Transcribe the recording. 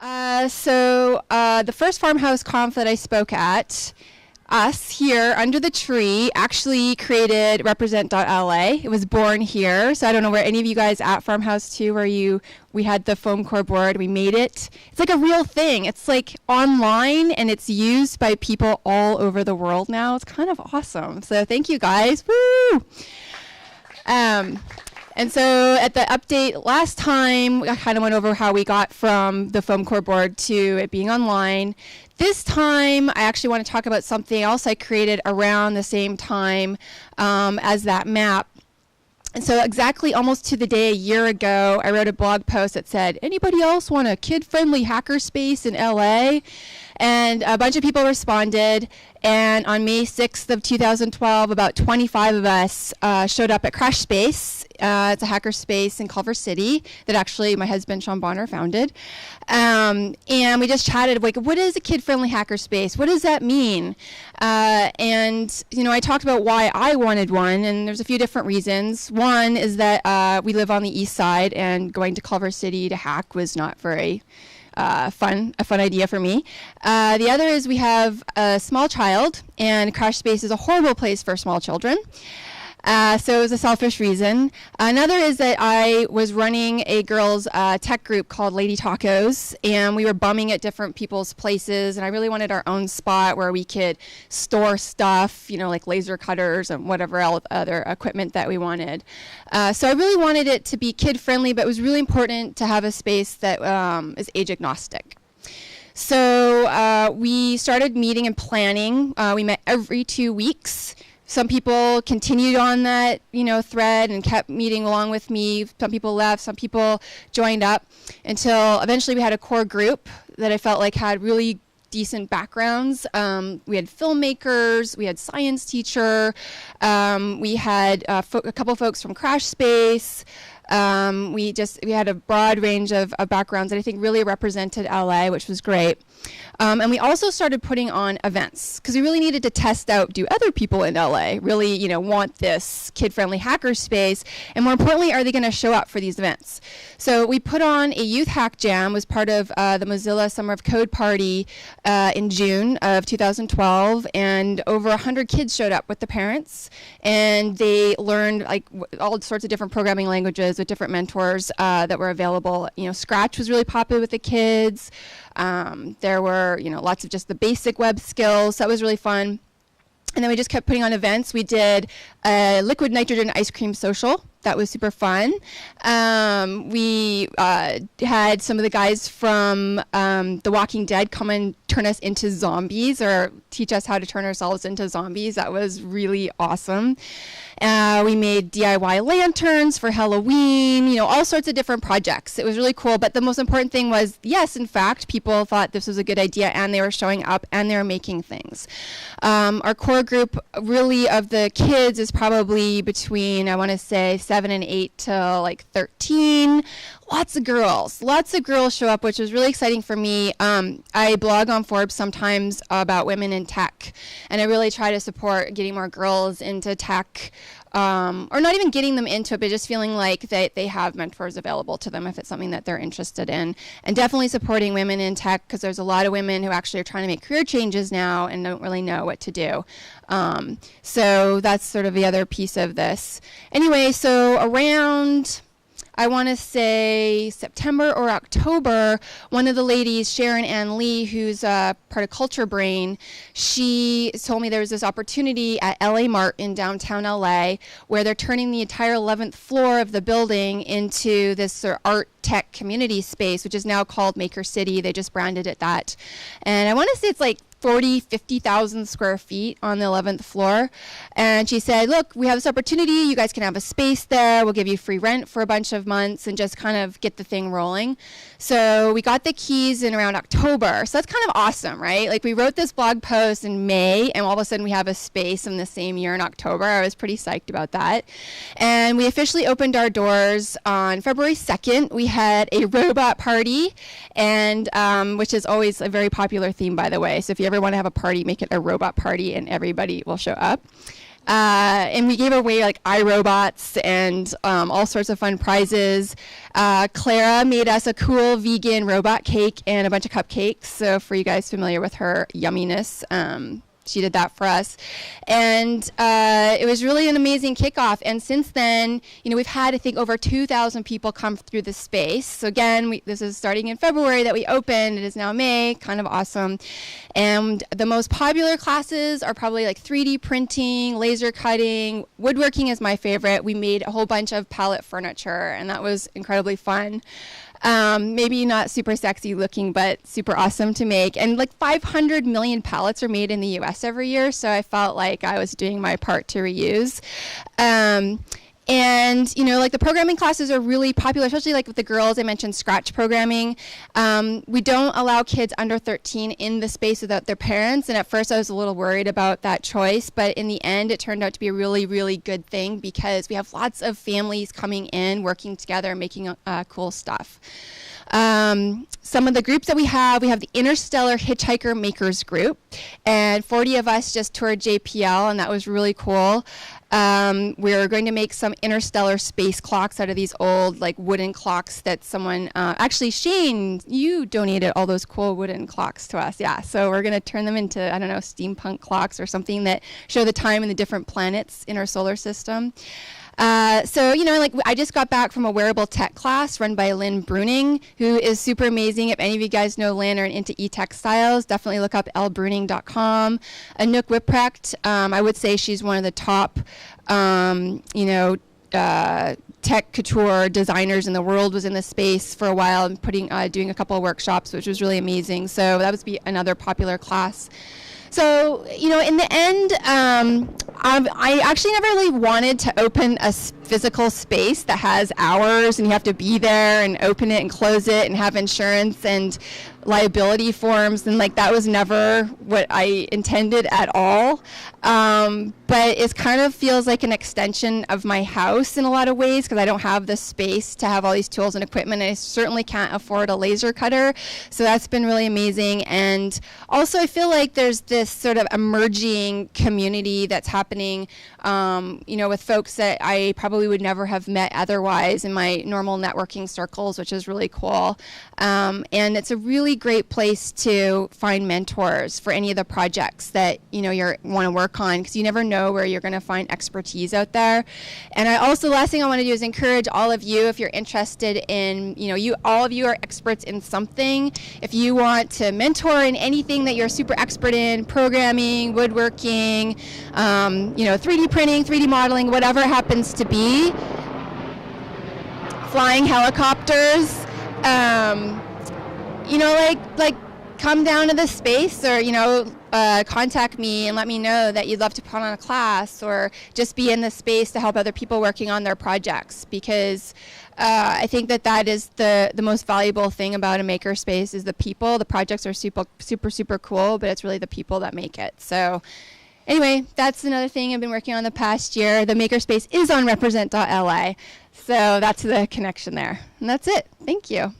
The first Farmhouse Conf that I spoke at, us here under the tree actually created represent.la. It was born here. So I don't know where any of you guys at Farmhouse too, we had the foam core board, we made it. It's like a real thing. It's like online and it's used by people all over the world now. It's kind of awesome. So thank you guys. Woo! And so at the update last time, I kind of went over how we got from the foam core board to it being online. This time, I actually want to talk about something else I created around the same time as that map. And so exactly almost to the day a year ago, I wrote a blog post that said, anybody else want a kid-friendly hackerspace in LA? And a bunch of people responded. And on May 6th of 2012, about 25 of us showed up at Crash Space. It's a hackerspace in Culver City that actually my husband, Sean Bonner, founded. And we just chatted, like, what is a kid-friendly hackerspace? What does that mean? And, you know, I talked about why I wanted one, and there's a few different reasons. One is that we live on the east side, and going to Culver City to hack was not very a fun idea for me. The other is we have a small child, and Crash Space is a horrible place for small children. So it was a selfish reason. Another is that I was running a girls' tech group called Lady Tacos, and we were bumming at different people's places, and I really wanted our own spot where we could store stuff, you know, like laser cutters and whatever else, other equipment that we wanted. So I really wanted it to be kid-friendly, but it was really important to have a space that is age agnostic. So we started meeting and planning. We met every 2 weeks. Some people continued on that, you know, thread and kept meeting along with me. Some people left, some people joined up until eventually we had a core group that I felt like had really decent backgrounds. We had filmmakers, we had science teacher, we had a couple folks from Crash Space. We had a broad range of backgrounds that I think really represented LA, which was great. And we also started putting on events because we really needed to test out, do other people in LA really, you know, want this kid-friendly hackerspace? And more importantly, are they going to show up for these events? So we put on a youth hack jam, was part of the Mozilla Summer of Code party in June of 2012, and over 100 kids showed up with the parents, and they learned like all sorts of different programming languages with different mentors that were available. You know, Scratch was really popular with the kids. There were, you know, lots of just the basic web skills. So that was really fun. And then we just kept putting on events. We did a liquid nitrogen ice cream social. That was super fun. We had some of the guys from The Walking Dead come and turn us into zombies or teach us how to turn ourselves into zombies. That was really awesome. We made DIY lanterns for Halloween, you know, all sorts of different projects. It was really cool. But the most important thing was, yes, in fact, people thought this was a good idea and they were showing up and they were making things. Our core group really of the kids is probably between, I want to say, 7 and 8 to like 13. Lots of girls show up, which was really exciting for me. I blog on Forbes sometimes about women in tech, and I really try to support getting more girls into tech, or not even getting them into it, but just feeling like they have mentors available to them if it's something that they're interested in. And definitely supporting women in tech, because there's a lot of women who actually are trying to make career changes now and don't really know what to do. So that's sort of the other piece of this. Anyway, so around, I want to say September or October, one of the ladies, Sharon Ann Lee, who's part of Culture Brain, she told me there was this opportunity at LA Mart in downtown LA where they're turning the entire 11th floor of the building into this sort of art tech community space, which is now called Maker City. They just branded it that. And I want to say it's like 50,000 square feet on the 11th floor. And she said, look, we have this opportunity. You guys can have a space there. We'll give you free rent for a bunch of months and just kind of get the thing rolling. So we got the keys in around October. So that's kind of awesome, right? Like we wrote this blog post in May and all of a sudden we have a space in the same year in October. I was pretty psyched about that. And we officially opened our doors on February 2nd. We had a robot party, and which is always a very popular theme, by the way. So if you ever want to have a party, make it a robot party and everybody will show up. And we gave away like iRobots and all sorts of fun prizes. Clara made us a cool vegan robot cake and a bunch of cupcakes. So for you guys familiar with her yumminess, she did that for us. And it was really an amazing kickoff. And since then, we've had, I think, over 2,000 people come through the space. So again, this is starting in February that we opened. It is now May, kind of awesome. And the most popular classes are probably like 3D printing, laser cutting, woodworking is my favorite. We made a whole bunch of pallet furniture, and that was incredibly fun. Maybe not super sexy looking, but super awesome to make. And like 500 million pallets are made in the US every year, so I felt like I was doing my part to reuse. And, like the programming classes are really popular, especially like with the girls. I mentioned Scratch programming. We don't allow kids under 13 in the space without their parents. And at first I was a little worried about that choice. But in the end, it turned out to be a really, really good thing because we have lots of families coming in, working together, making cool stuff. Some of the groups that we have the Interstellar Hitchhiker Makers Group. And 40 of us just toured JPL, and that was really cool. We're going to make some interstellar space clocks out of these old like wooden clocks that someone, actually Shane, you donated all those cool wooden clocks to us. Yeah, so we're going to turn them into, I don't know, steampunk clocks or something that show the time in the different planets in our solar system. So, like I just got back from a wearable tech class run by Lynn Bruning, who is super amazing. If any of you guys know Lynn or are into e-textiles, definitely look up lbruning.com. Anouk Whiprecht, I would say she's one of the top, tech couture designers in the world, was in the space for a while and doing a couple of workshops, which was really amazing. So that would be another popular class. So, in the end, I actually never really wanted to open a physical space that has hours and you have to be there and open it and close it and have insurance and liability forms, and like that was never what I intended at all. But it kind of feels like an extension of my house in a lot of ways because I don't have the space to have all these tools and equipment. I certainly can't afford a laser cutter, so that's been really amazing. And also I feel like there's this sort of emerging community that's happening, with folks that I probably would never have met otherwise in my normal networking circles, which is really cool. And it's a really great place to find mentors for any of the projects that you want to work on, because you never know where you're going to find expertise out there. And last thing I want to do is encourage all of you, if you're interested in, all of you are experts in something. If you want to mentor in anything that you're super expert in, programming, woodworking, 3D printing, 3D modeling, whatever it happens to be, flying helicopters, like come down to the space or, contact me and let me know that you'd love to put on a class or just be in the space to help other people working on their projects, because I think that is the most valuable thing about a makerspace is the people. The projects are super, super, super cool, but it's really the people that make it. So anyway, that's another thing I've been working on the past year. The makerspace is on represent.la. So that's the connection there. And that's it. Thank you.